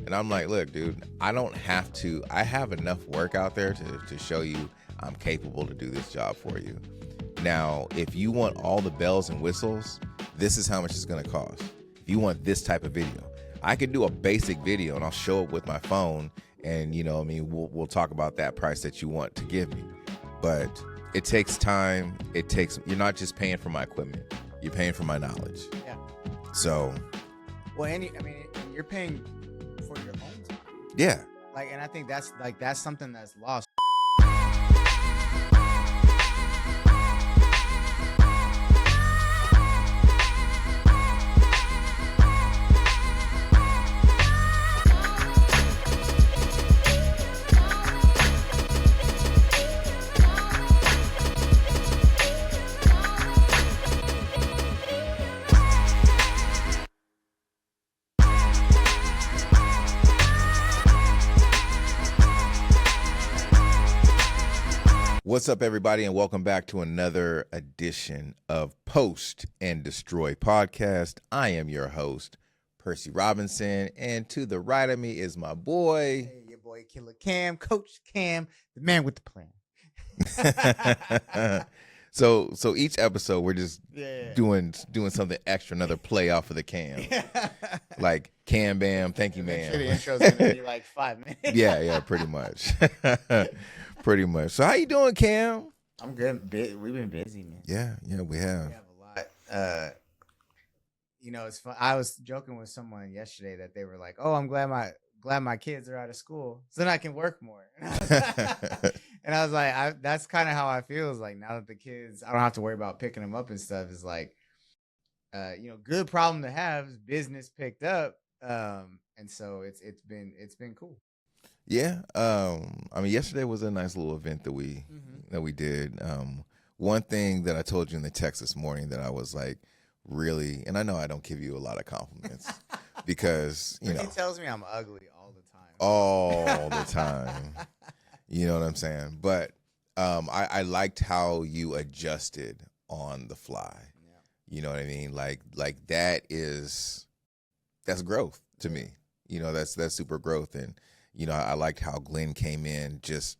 And I'm like, look, dude, I have enough work out there to show you I'm capable to do this job for you. Now, if you want all the bells and whistles, this is how much it's going to cost. If you want this type of video, I could do a basic video and I'll show it with my phone, and we'll talk about that price that you want to give me. But it takes time. You're not just paying for my equipment, you're paying for my knowledge. Yeah. So, well, you're paying for your own time. Yeah. And I think that's something that's lost. What's up, everybody, and welcome back to another edition of Post and Destroy Podcast. I am your host, Percy Robinson, and to the right of me is my boy. Hey, your boy Killer Cam, Coach Cam, the man with the plan. So each episode we're just doing something extra, another play off of the Cam. Like Cam Bam, thank you, man. The intro's gonna be like 5 minutes. Yeah, pretty much. Pretty much. So how you doing, Cam? I'm good. We've been busy, man. Yeah, we have. We have a lot. It's fun. I was joking with someone yesterday that they were like, "Oh, I'm glad my kids are out of school, so then I can work more." And I was like, that's kind of how I feel. Is like, now that the kids, I don't have to worry about picking them up and stuff. Is like, good problem to have. Business picked up, and so it's been cool. Yeah. Yesterday was a nice little event that we did. One thing that I told you in the text this morning that I was like, really, and I know I don't give you a lot of compliments because he tells me I'm ugly all the time. All the time. You know what I'm saying? But I liked how you adjusted on the fly. Yeah. You know what I mean? Like that's growth to me. That's super growth. And I liked how Glenn came in just,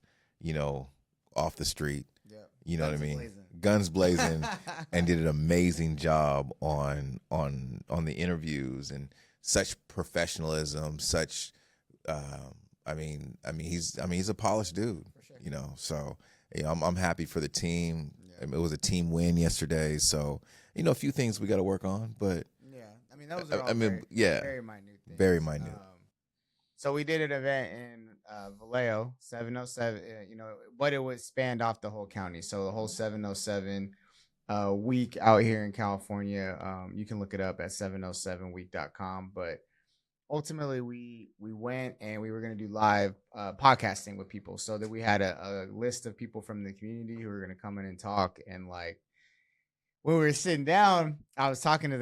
off the street. Yeah. You know what I mean? Blazing. Guns blazing, and did an amazing job on the interviews, and such professionalism, such he's a polished dude. For sure. So I'm happy for the team. Yeah. It was a team win yesterday, so a few things we got to work on, but those are all very minute things. Very minute. So we did an event in Vallejo, 707. But it was spanned off the whole county. So the whole 707 week out here in California. You can look it up at 707week.com. But ultimately, we went and we were going to do live podcasting with people. So that we had a list of people from the community who were going to come in and talk. And when we were sitting down, I was talking to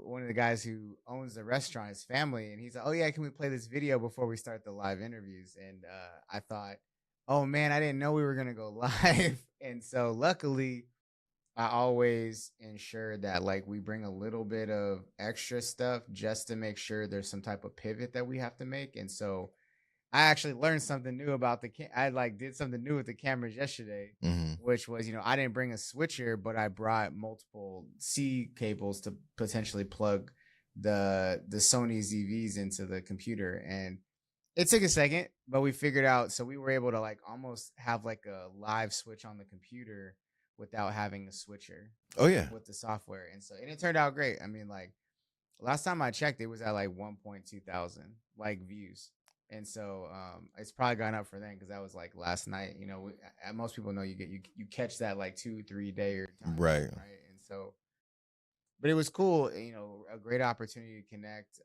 one of the guys who owns the restaurant, his family, and he's like, "Oh yeah, can we play this video before we start the live interviews?" And I thought, "Oh man, I didn't know we were gonna go live." And so luckily, I always ensure that we bring a little bit of extra stuff just to make sure there's some type of pivot that we have to make. And so I actually learned something new about I did something new with the cameras yesterday, which was, I didn't bring a switcher, but I brought multiple C cables to potentially plug the Sony ZVs into the computer. And it took a second, but we figured out. So we were able to almost have a live switch on the computer without having a switcher. Oh yeah. With the software. And it turned out great. Last time I checked, it was at 1.2 thousand views. And so it's probably gone up for them because that was last night. Most people know you catch that 2-3 day time, right? And so, but it was cool. A great opportunity to connect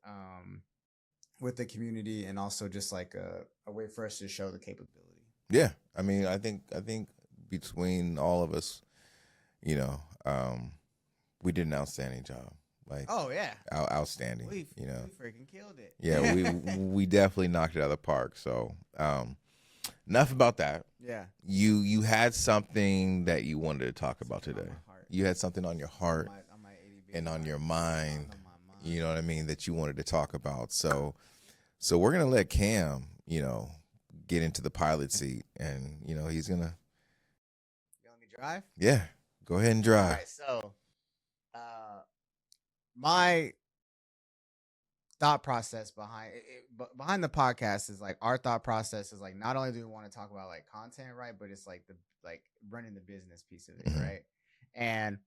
with the community, and also just a way for us to show the capability. Yeah, I think between all of us, we did an outstanding job. Oh yeah, outstanding. We freaking killed it. Yeah, we definitely knocked it out of the park. So enough about that. Yeah, you had something that you wanted to talk about today. You had something on your heart and on your mind. You know what I mean, that you wanted to talk about. So So we're gonna let Cam, get into the pilot seat, and he's gonna, You want me to drive? yeah, go ahead and All drive. right. So, uh, my thought process behind the podcast is like our thought process is like not only do we want to talk about like content, right, but it's like the like running the business piece of it, Mhm. right? And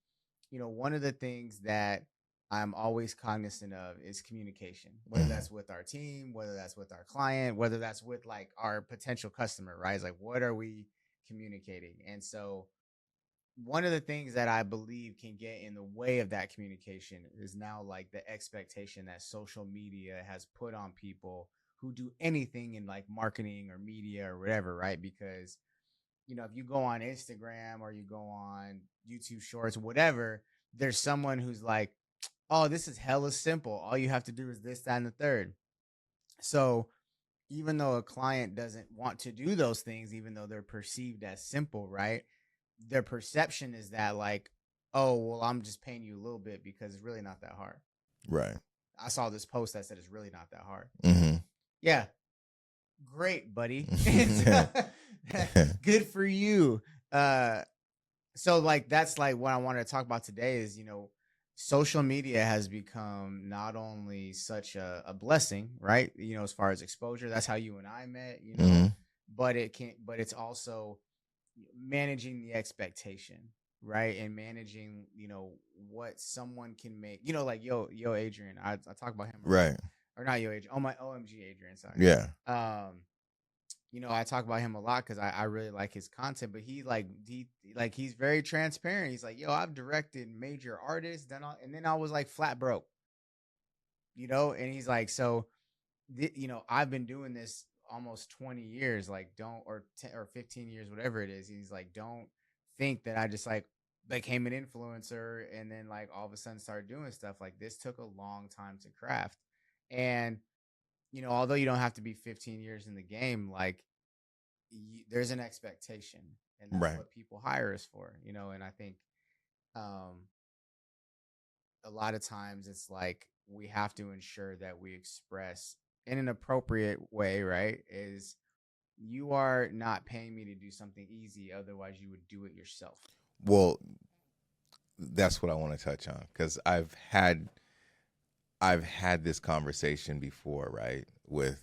one of the things that I'm always cognizant of is communication, whether Mhm. that's with our team, whether that's with our client, whether that's with like our potential customer, right? It's like, what are we communicating? And so one of the things that I believe can get in the way of that communication is now like the expectation that social media has put on people who do anything in like marketing or media or whatever, right? Because if you go on Instagram or you go on YouTube Shorts, whatever, there's someone who's like, oh, this is hella simple. All you have to do is this, that, and the third. So even though a client doesn't want to do those things, even though they're perceived as simple, right? Their perception is that like, oh, well, I'm just paying you a little bit because it's really not that hard. Right. I saw this post that said it's really not that hard. Mm-hmm. Yeah. Great, buddy. Good for you. So like that's like what I wanted to talk about today is, social media has become not only such a blessing, right? As far as exposure, that's how you and I met, Mhm. but it's also managing the expectation, right? And managing, what someone can make, like yo Adrian. I talk about him a lot. Right. Or not yo Adrian. Oh, my OMG Adrian, sorry. Yeah. I talk about him a lot because I really like his content, but he's very transparent. He's like, yo, I've directed major artists, and then I was like flat broke, and he's like, so I've been doing this almost 20 years, like don't or 10 or 15 years, whatever it is. He's like, don't think that I just like became an influencer and then like all of a sudden started doing stuff. Like this took a long time to craft. And although you don't have to be 15 years in the game, like there's an expectation, and that's Right. what people hire us for, and I think um a lot of times it's like we have to ensure that we express in an appropriate way, right? Is you are not paying me to do something easy, otherwise you would do it yourself. Well, that's what I want to touch on because I've had this conversation before, right, with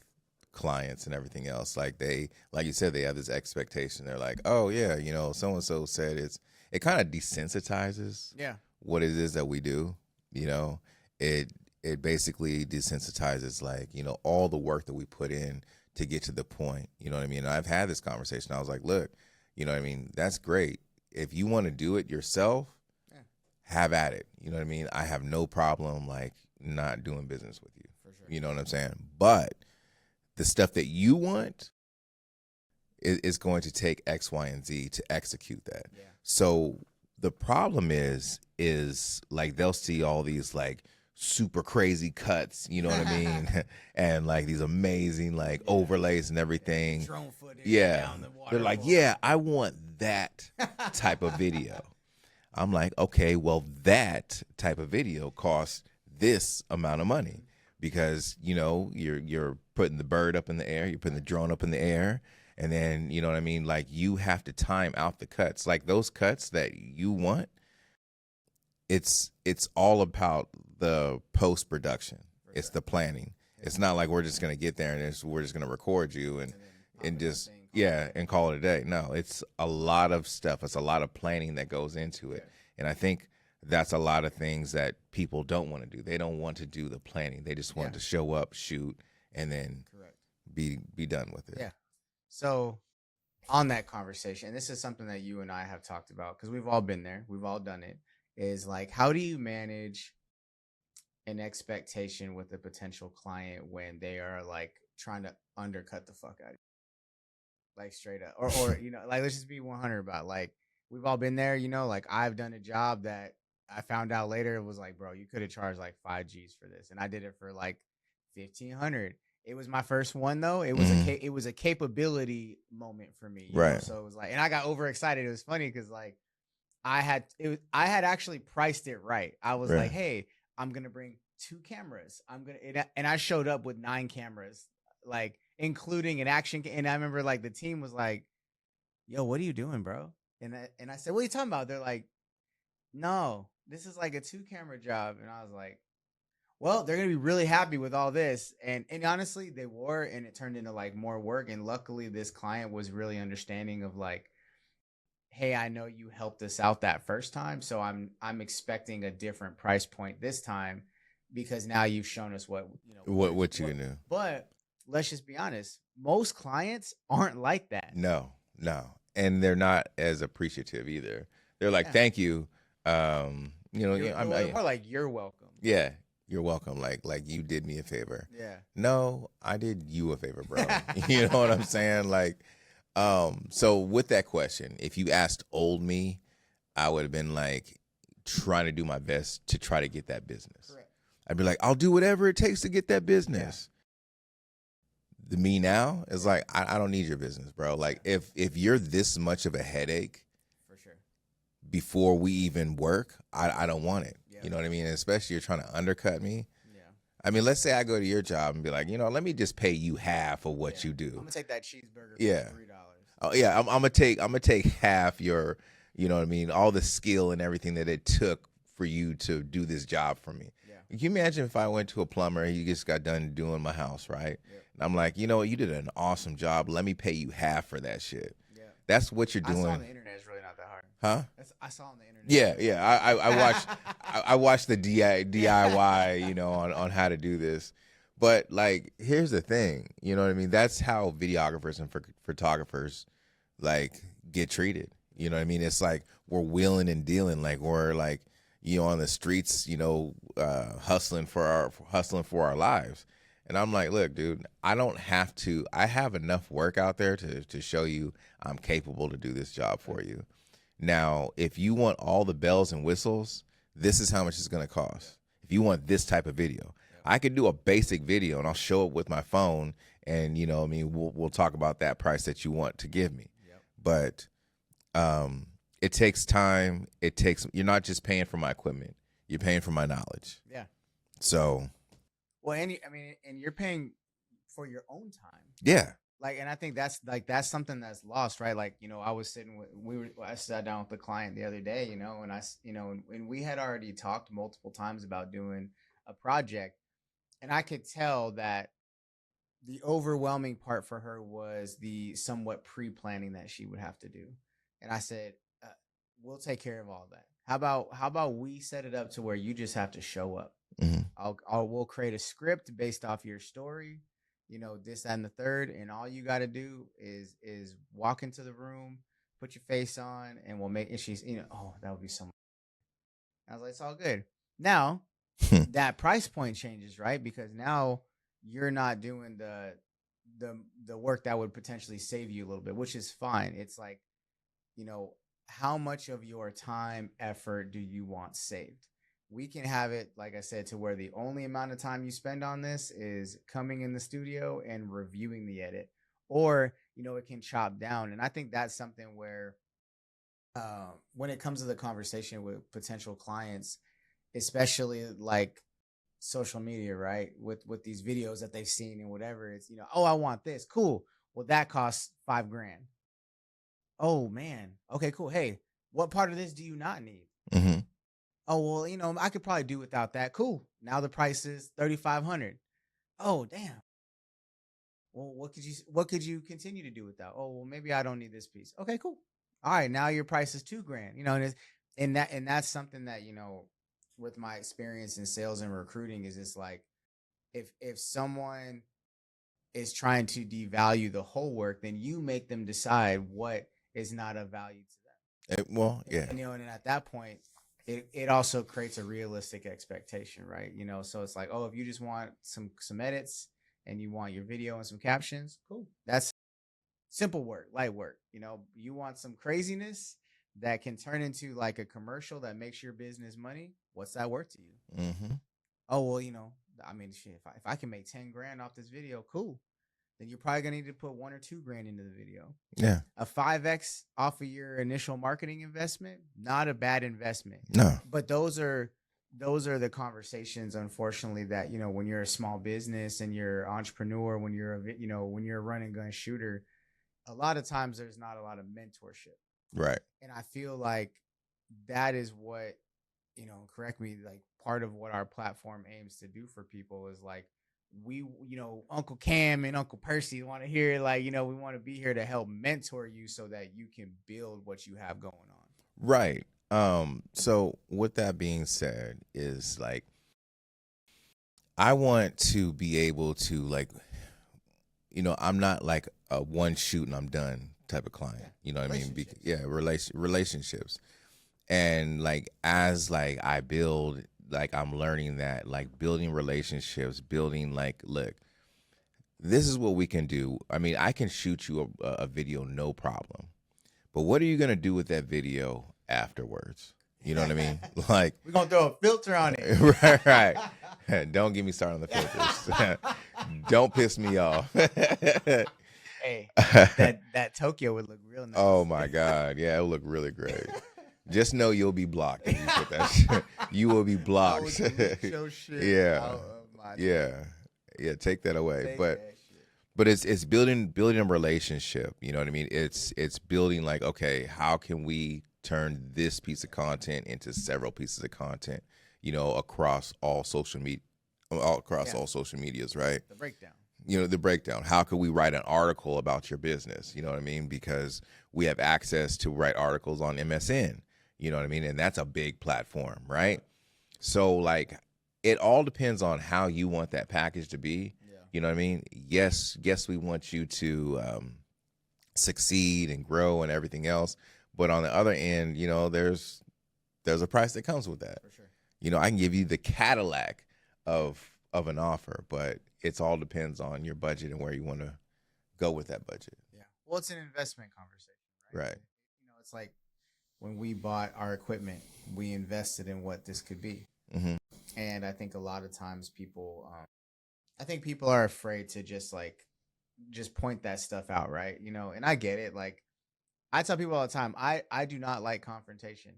clients and everything else. Like you said, they have this expectation. They're like, oh yeah, so and so said it kind of desensitizes Yeah. what it is that we do. You know, it it basically desensitizes all the work that we put in to get to the point. You know what I mean? And I've had this conversation. I was like, look, you know what I mean? That's great. If you want to do it yourself, Yeah, have at it. You know what I mean? I have no problem not doing business with you. for sure. You know what I'm saying? But the stuff that you want is going to take X, Y, and Z to execute that. Yeah. So the problem is like they'll see all these super crazy cuts, you know what I mean? And these amazing overlays and everything. Drone footage. Yeah. Down the They're like, waterfall. yeah, I want that type of video. I'm like, okay, well, that type of video costs this amount of money because you're putting the bird up in the air, you're putting the drone up in the air, and then you know what I mean. Like you have to time out the cuts, like those cuts that you want. It's all about the post production. It's the planning. It's not like we're just gonna get there and we're just gonna record you and just and call it a day. No, it's a lot of stuff. It's a lot of planning that goes into it. And I think that's a lot of things that people don't want to do. They don't want to do the planning. They just want to show up, shoot, and then be done with it. Yeah. So on that conversation, and this is something that you and I have talked about because we've all been there, we've all done it, is like how do you manage an expectation with a potential client when they are like trying to undercut the fuck out of you, like straight up, or like let's just be 100 about like we've all been there, like I've done a job that I found out later it was like, bro, you could have charged like 5 G's for this, and I did it for like 1,500. It was my first one though. It was it was a capability moment for me, Right. So it was like, and I got overexcited. It was funny because like I had actually priced it right. I was like, hey, I'm gonna bring 2 cameras. And I showed up with 9 cameras. like including an action. And I remember like the team was like, "Yo, what are you doing, bro?" And I said, "What are you talking about?" They're like, "No, this is like a 2 camera job." And I was like, "Well, they're gonna be really happy with all this." And honestly, they were, and it turned into like more work. And luckily, this client was really understanding of like, "Hey, I know you helped us out that first time, so I'm expecting a different price point this time because now you've shown us what What you knew? But let's just be honest, most clients aren't like that. No, no, and they're not as appreciative either. They're like, Yeah, "Thank you." you're more like you're welcome. Yeah, you're welcome. Like you did me a favor. Yeah, No, I did you a favor, bro. You know what I'm saying? Like, so with that question, if you asked old me, I would have been like trying to do my best to try to get that business. correct. I'd be like, I'll do whatever it takes to get that business. The me now is like, I don't need your business, bro. Like if you're this much of a headache For sure. before we even work, I don't want it. Yeah. You know what I mean? And especially you're trying to undercut me. Yeah. I mean, let's say I go to your job and be like, let me just pay you half of what Yeah. you do. I'm gonna take that cheeseburger Yeah. for $3. Oh yeah, I'm gonna take half your, you know what I mean, all the skill and everything that it took for you to do this job for me. Yeah. Can you imagine if I went to a plumber, he just got done doing my house, right? Yeah. And I'm like, you did an awesome job. Let me pay you half for that shit. Yeah. That's what you're doing. I saw on the internet it's really not that hard. Huh? I saw on the internet. Yeah. I watched I watched the DIY, on how to do this. But like, here's the thing, you know what I mean? That's how videographers and photographers like get treated. You know what I mean? It's like we're wheeling and dealing, like we're like, on the streets, hustling for our lives. And I'm like, look, dude, I have enough work out there to show you I'm capable to do this job for you. Now, if you want all the bells and whistles, this is how much it's going to cost. If you want this type of video, I could do a basic video and I'll show it with my phone, and we'll talk about that price that you want to give me. But it takes time. You're not just paying for my equipment. You're paying for my knowledge. Yeah. So. Well, and you're paying for your own time. Yeah. Like, and I think that's something that's lost, right? Like, I sat down with the client the other day, and we had already talked multiple times about doing a project, and I could tell that the overwhelming part for her was the somewhat pre-planning that she would have to do. And I said, we'll take care of all that. How about we set it up to where you just have to show up? Mm-hmm. We'll create a script based off your story, this, that, and the third, and all you got to do is walk into the room, put your face on, and we'll make. And she's, oh, that would be so much. I was like, it's all good. Now that price point changes, right? Because now you're not doing the work that would potentially save you a little bit, which is fine. It's like, how much of your time, effort do you want saved? We can have it, like I said, to where the only amount of time you spend on this is coming in the studio and reviewing the edit, or it can chop down. And I think that's something where when it comes to the conversation with potential clients, especially like social media, right, with these videos that they've seen and whatever, it's oh, I want this, cool, well, that costs $5,000. Oh man, okay, cool. Hey, what part of this do you not need? Mm-hmm. Oh, well, I could probably do without that. Cool. Now the price is $3,500. Oh, damn. Well, what could you continue to do without? Oh, well, maybe I don't need this piece. Okay, cool. All right, now your price is $2,000. And that's something that, with my experience in sales and recruiting, is just like, if someone is trying to devalue the whole work, then you make them decide what is not of value to them. Well, yeah. And at that point, it also creates a realistic expectation, right? So it's like, oh, if you just want some edits and you want your video and some captions, cool. That's simple work, light work. You want some craziness that can turn into like a commercial that makes your business money. What's that worth to you? Mm-hmm. Oh, well, shit, if I can make 10 grand off this video, cool. Then you're probably gonna need to put $1 or $2,000 into the video. Yeah. A 5x off of your initial marketing investment, not a bad investment. No. But those are those are the conversations, unfortunately, that, when you're a small business and you're an entrepreneur, when you're when you're a run and gun shooter, a lot of times there's not a lot of mentorship. Right. And I feel like that is what, correct me, like part of what our platform aims to do for people is like, we, Uncle Cam and Uncle Percy want to hear, like, we want to be here to help mentor you so that you can build what you have going on. Right. So with that being said, is like, I want to be able to, like, I'm not like a one shoot and I'm done type of client. You know what I mean? Relationships. And like, as like I build, like, I'm learning that, like, building relationships, building, like, look, this is what we can do. I mean, I can shoot you a video, no problem. But what are you going to do with that video afterwards? You know what I mean? Like, we're going to throw a filter on it. Right. Don't get me started on the filters. Don't piss me off. Hey, that Tokyo would look real nice. Oh my God. Yeah, it would look really great. Just know you'll be blocked if you put that shit. You will be blocked. Yeah. Yeah, take that away. But it's building a relationship, you know what I mean? It's building, like, okay, how can we turn this piece of content into several pieces of content, across all social media, all social medias, right? The breakdown. The breakdown. How could we write an article about your business? You know what I mean? Because we have access to write articles on MSN, you know what I mean? And that's a big platform, right? So, like, it all depends on how you want that package to be. Yeah. You know what I mean? Yes, we want you to succeed and grow and everything else. But on the other end, there's a price that comes with that. For sure. I can give you the Cadillac of an offer, but it's all depends on your budget and where you want to go with that budget. Yeah. Well, it's an investment conversation, right? Right. It's like when we bought our equipment, we invested in what this could be. Mm-hmm. And I think a lot of times people are afraid to just point that stuff out, right? And I get it. Like, I tell people all the time, I do not like confrontation,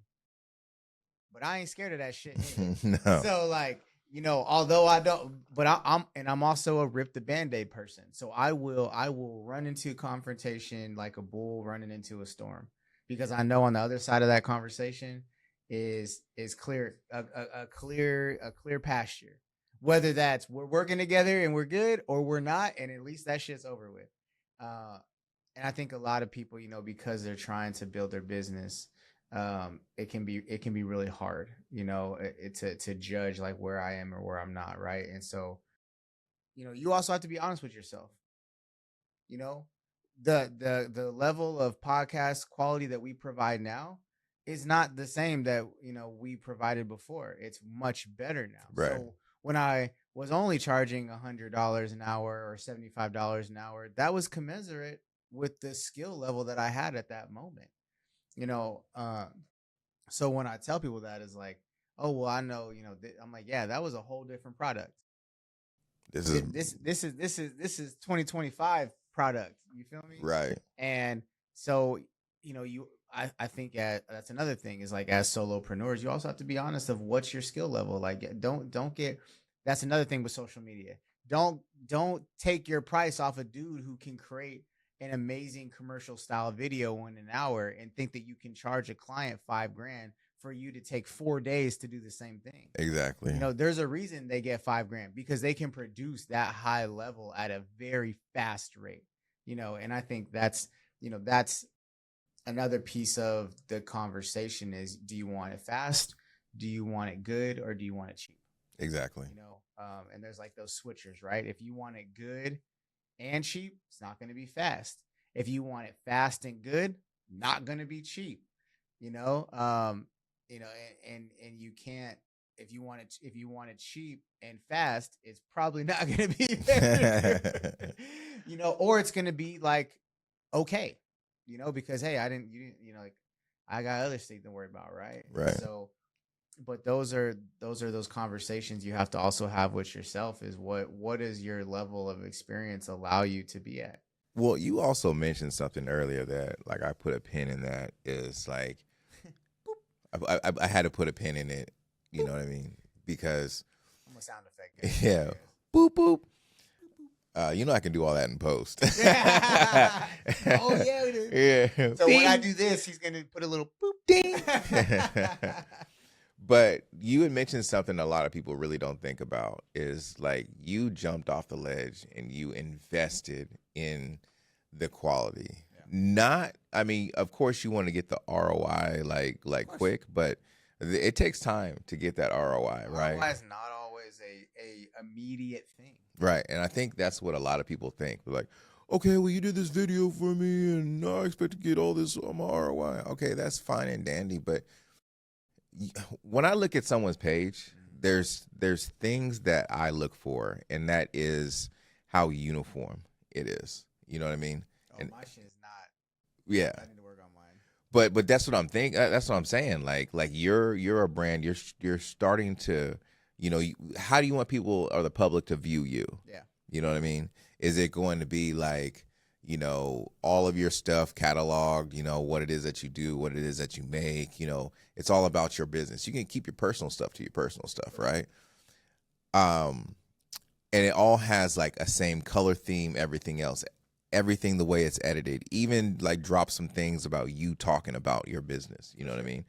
but I ain't scared of that shit. No. So, like, although I don't, but I'm also a rip the Band-Aid person. So I will run into confrontation like a bull running into a storm, because I know on the other side of that conversation is clear, a clear pasture. Whether that's we're working together and we're good, or we're not, and at least that shit's over with. And I think a lot of people, because they're trying to build their business, it can be really hard, to judge like where I am or where I'm not, right? And so, you also have to be honest with yourself. The level of podcast quality that we provide now is not the same that we provided before. It's much better now. Right. So when I was only charging $100 an hour or $75 an hour, that was commensurate with the skill level that I had at that moment. So when I tell people that, is like, oh, well, I know, I'm like, yeah, that was a whole different product. This is 2025 product. You feel me? Right. And so, I think that's another thing, is like, as solopreneurs, you also have to be honest of what's your skill level. Like, don't get, that's another thing with social media. Don't take your price off a dude who can create an amazing commercial style video in an hour and think that you can charge a client $5,000 for you to take 4 days to do the same thing. Exactly. There's a reason they get $5,000, because they can produce that high level at a very fast rate. And I think that's another piece of the conversation is, do you want it fast? Do you want it good? Or do you want it cheap? Exactly. And there's like those switchers, right? If you want it good and cheap, it's not going to be fast. If you want it fast and good, not going to be cheap. And you can't, if you want it cheap and fast, it's probably not going to be better. Or it's going to be like, okay, because, hey, like, I got other stuff to worry about, right? Right. So, but those are those conversations you have to also have with yourself, is what does your level of experience allow you to be at? Well, you also mentioned something earlier that, like, I put a pin in that, is like, I had to put a pin in it. You know what I mean? because I'm a sound effect guy. yeah, boop boop. I can do all that in post. Oh yeah. Yeah. So when I do this, he's gonna put a little boop Ding. But you had mentioned something a lot of people really don't think about is like you jumped off the ledge and you invested in the quality. Yeah. Not, I mean, of course you want to get the ROI like quick, but it takes time to get that ROI, right? ROI is not always a immediate thing. Right. And I think that's what a lot of people think. They're like, okay, well, you did this video for me and I expect to get all this on my ROI. Okay, that's fine and dandy, but when I look at someone's page, there's things that I look for, and that is how uniform it is. You know what I mean? Oh, and my shit is not. Yeah. I need to work on mine. But that's what I'm thinking. That's what I'm saying. Like you're a brand. You're starting to, how do you want people or the public to view you? Yeah. You know what I mean? Is it going to be like, all of your stuff cataloged, what it is that you do, what it is that you make, it's all about your business. You can keep your personal stuff to your personal stuff, right? And it all has like a same color theme, everything else, everything the way it's edited, even like drop some things about you talking about your business. You know what I mean?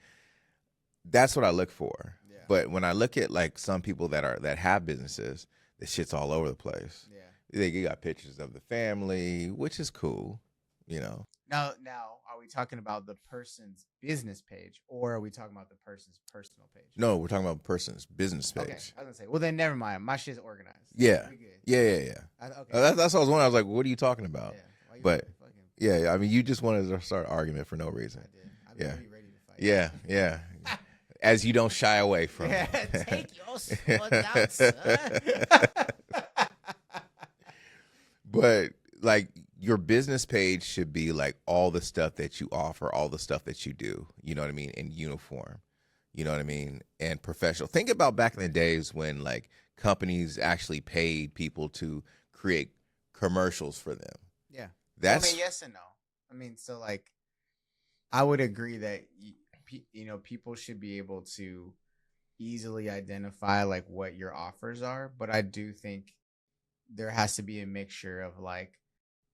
That's what I look for. Yeah. But when I look at like some people that have businesses, the shit's all over the place. Yeah. They got pictures of the family, which is cool, Now, are we talking about the person's business page, or are we talking about the person's personal page? No, we're talking about the person's business page. Okay, I was gonna say, well, then never mind. My shit's organized. Yeah, we good. Yeah. Okay. That's what I was wondering. I was like, what are you talking about? Yeah. But yeah, I mean, you just wanted to start an argument for no reason. I did. I'm ready to fight. Yeah. As you don't shy away from it. Take your sword out, son. But like your business page should be like all the stuff that you offer, all the stuff that you do, you know what I mean, in uniform, you know what I mean, and professional. Think about back in the days when like companies actually paid people to create commercials for them. Yeah. That's, I mean, yes and no. I mean, so like, I would agree that, people should be able to easily identify like what your offers are, but I do think there has to be a mixture of like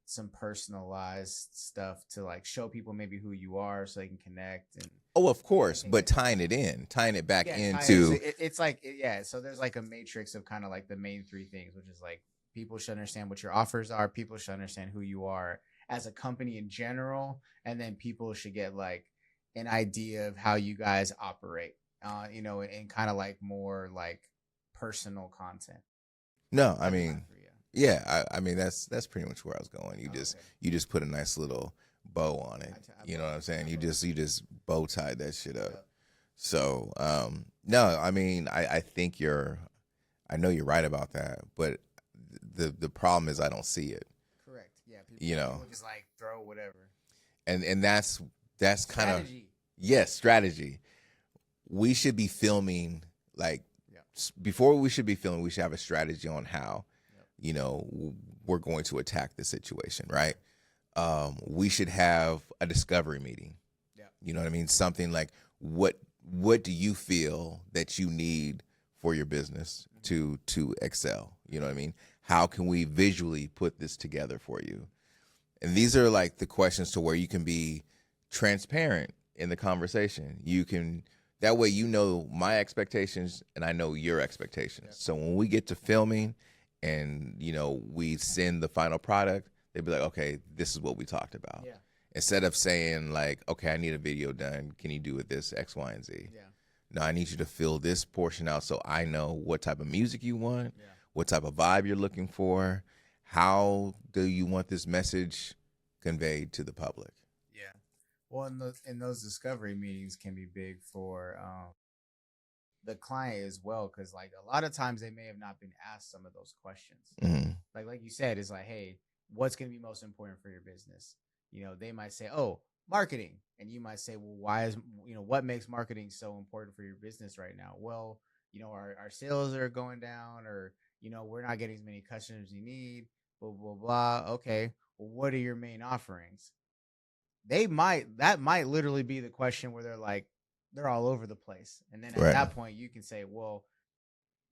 some personalized stuff to like show people maybe who you are so they can connect. And of course, but tying it back into it's like so there's like a matrix of kind of like the main three things, which is like people should understand what your offers are, people should understand who you are as a company in general, and then people should get like an idea of how you guys operate, and kind of like more like personal content. No, I mean, yeah, I mean that's pretty much where I was going. You just put a nice little bow on it. You know what I'm saying? You just bow tied that shit up. Yeah. So no, I mean I think I know you're right about that, but the problem is I don't see it. Correct. Yeah. People just like throw whatever. And that's kind of strategy. We should be filming like before we should be filming. We should have a strategy on how we're going to attack the situation, right? We should have a discovery meeting. Yeah. You know what I mean? Something like what do you feel that you need for your business to excel? You know what I mean? How can we visually put this together for you? And these are like the questions to where you can be transparent in the conversation. You can, that way my expectations and I know your expectations. Yeah. So when we get to filming and we send the final product, they'd be like, okay, this is what we talked about. Yeah. Instead of saying like, okay, I need a video done, can you do it this X, Y, and Z? Yeah. No, I need you to fill this portion out so I know what type of music you want, what type of vibe you're looking for, how do you want this message conveyed to the public? Yeah. Well, in those discovery meetings can be big for the client as well, because like a lot of times they may have not been asked some of those questions. Mm-hmm. Like you said, it's like, hey, what's going to be most important for your business? They might say, oh, marketing, and you might say, well, why is what makes marketing so important for your business right now? Well, our sales are going down, or we're not getting as many customers you need, blah blah blah. Okay, well, what are your main offerings? That might literally be the question where they're all over the place. And then at that point you can say, well,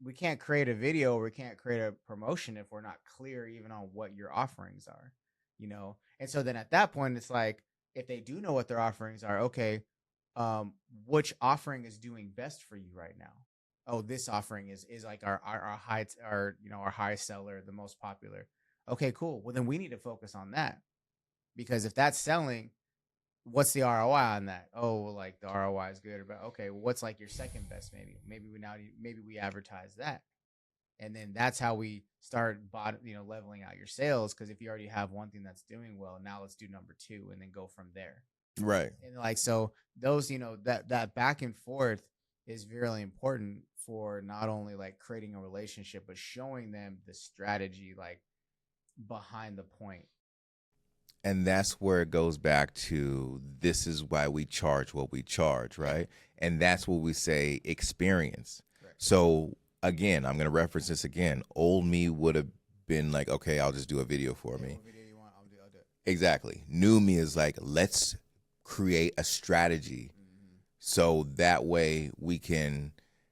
we can't create a video or we can't create a promotion if we're not clear even on what your offerings are, you know? And so then at that point, it's like, if they do know what their offerings are, okay, which offering is doing best for you right now? Oh, this offering is like our high, our, you know, our high seller, the most popular. Okay, cool. Well, then we need to focus on that, because if that's selling, what's the ROI on that? Oh, well, like the ROI is good, but okay, well, what's like your second best? Maybe we advertise that, and then that's how we start leveling out your sales. Because if you already have one thing that's doing well, now let's do number two, and then go from there. Right. And like, so those, that back and forth is really important for not only like creating a relationship, but showing them the strategy like behind the point. And that's where it goes back to, this is why we charge what we charge, right? And that's what we say, experience. Correct. So again, I'm going to reference this again. Old me would have been like, okay, I'll just do a video for me. What video you want? I'll do it. Exactly. New me is like, let's create a strategy, so that way we can,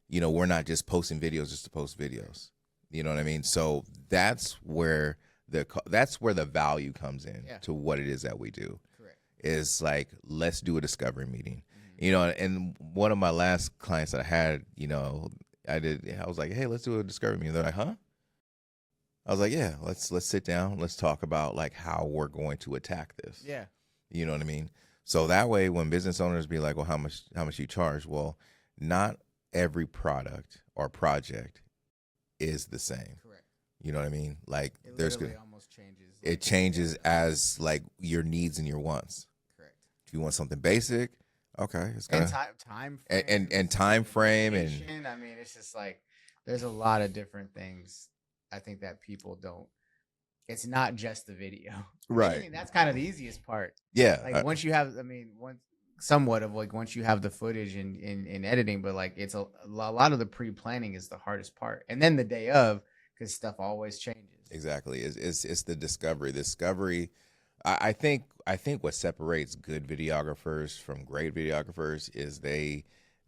we're not just posting videos just to post videos. You know what I mean? So that's where the value comes in to what it is that we do. Correct. Is like, let's do a discovery meeting. And one of my last clients that I had, I was like, hey, let's do a discovery meeting. They're like, huh? I was like, yeah, let's sit down. Let's talk about like how we're going to attack this. Yeah. You know what I mean? So that way, when business owners be like, well, how much you charge? Well, not every product or project is the same. Correct. You know what I mean? Like, it almost changes. It changes as like your needs and your wants. Correct. If you want something basic, okay, it's gonna time frame and time frame, and I mean, it's just like there's a lot of different things. I think that people don't. It's not just the video, right? I mean, that's kind of the easiest part. Yeah, like once you have, once you have the footage in editing, but like it's a lot of the pre-planning is the hardest part, and then the day of, because stuff always changes. Exactly, it's the discovery. I think what separates good videographers from great videographers is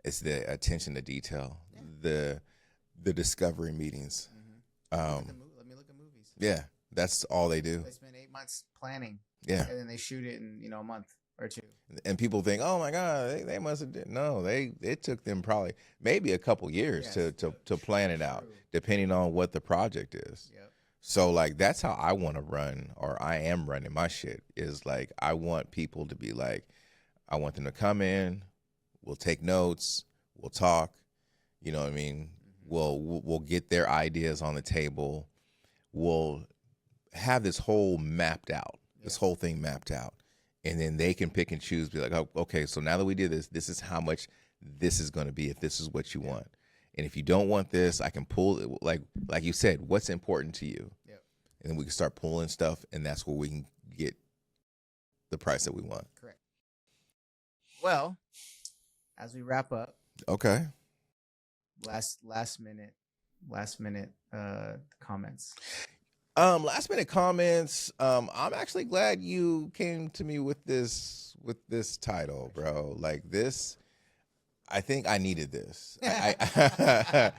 it's the attention to detail, the discovery meetings. Let me look at movies. Yeah, that's all they do. They spend 8 months planning. Yeah, and then they shoot it in a month or two. And people think, oh my God, they must have did. No, it took them probably maybe a couple years to plan it out, depending on what the project is. Yep. So like, that's how I want to run, or I am running my shit, is like, I want people to be like, I want them to come in, we'll take notes, we'll talk, you know what I mean? We'll get their ideas on the table. We'll have this whole mapped out, this whole thing mapped out. And then they can pick and choose, be like, oh, okay, so now that we did this, this is how much this is going to be if this is what you want. And if you don't want this, I can pull it, like you said, what's important to you? Yep. And then we can start pulling stuff, and that's where we can get the price that we want. Correct. Well, as we wrap up. Okay. Last minute comments. Last minute comments. I'm actually glad you came to me with this title, bro. Like this, I think I needed this. I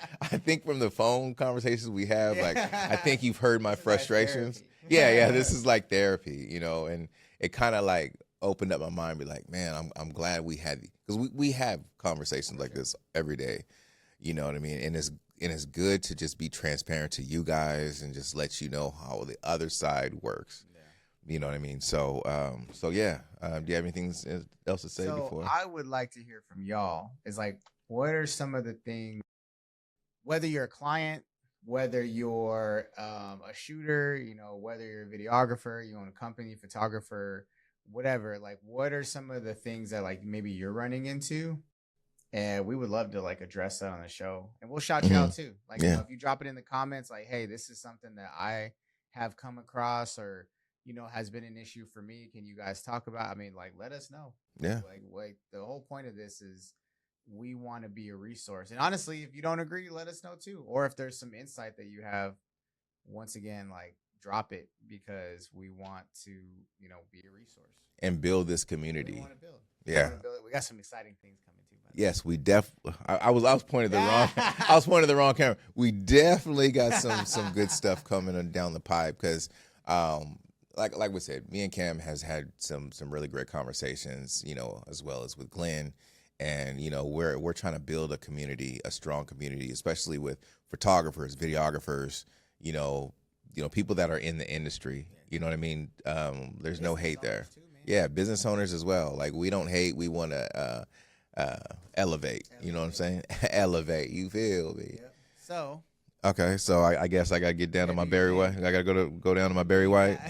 think from the phone conversations we have, like, I think you've heard my frustrations. Like yeah. This is like therapy, and it kind of like opened up my mind. Be like, man, I'm glad we had, because we have conversations like this every day. You know what I mean? And it's good to just be transparent to you guys and just let you know how the other side works. Yeah. You know what I mean? So, do you have anything else to say before? I would like to hear from y'all. Is like, what are some of the things, whether you're a client, whether you're a shooter, whether you're a videographer, you own a company, photographer, whatever, like, what are some of the things that like maybe you're running into? And we would love to like address that on the show, and we'll shout you out too. Like, if you drop it in the comments, like, hey, this is something that I have come across, or has been an issue for me. Can you guys talk about? I mean, like, let us know. Yeah. Like the whole point of this is we want to be a resource. And honestly, if you don't agree, let us know too. Or if there's some insight that you have, once again, like, drop it because we want to, you know, be a resource and build this we community. want to build. Yeah. We got some exciting things coming too. Yes, we I was pointing the wrong I was pointing the wrong camera. We definitely got some good stuff coming down the pipe because like we said, me and Cam has had some really great conversations, you know, as well as with Glenn. And, you know, we're trying to build a community, a strong community, especially with photographers, videographers, you know, people that are in the industry. You know what I mean? There's no hate there. Too, yeah, business owners as well. Like, we don't hate. We want to elevate. You know what I'm saying? Elevate. You feel me? Yep. So. Okay, so I guess I gotta get down to my Barry White. I gotta go down to my Barry White.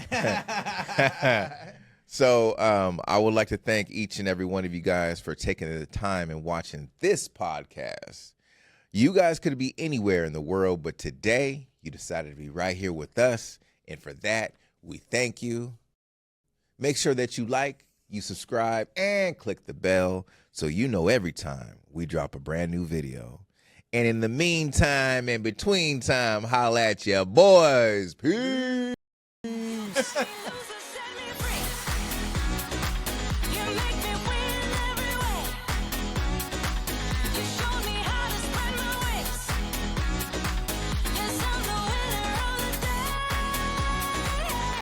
So I would like to thank each and every one of you guys for taking the time and watching this podcast. You guys could be anywhere in the world, but today you decided to be right here with us, and for that we thank you. Make sure that you like, you subscribe, and click the bell so you know every time we drop a brand new video. And in the meantime, in between time, holla at ya boys. Peace.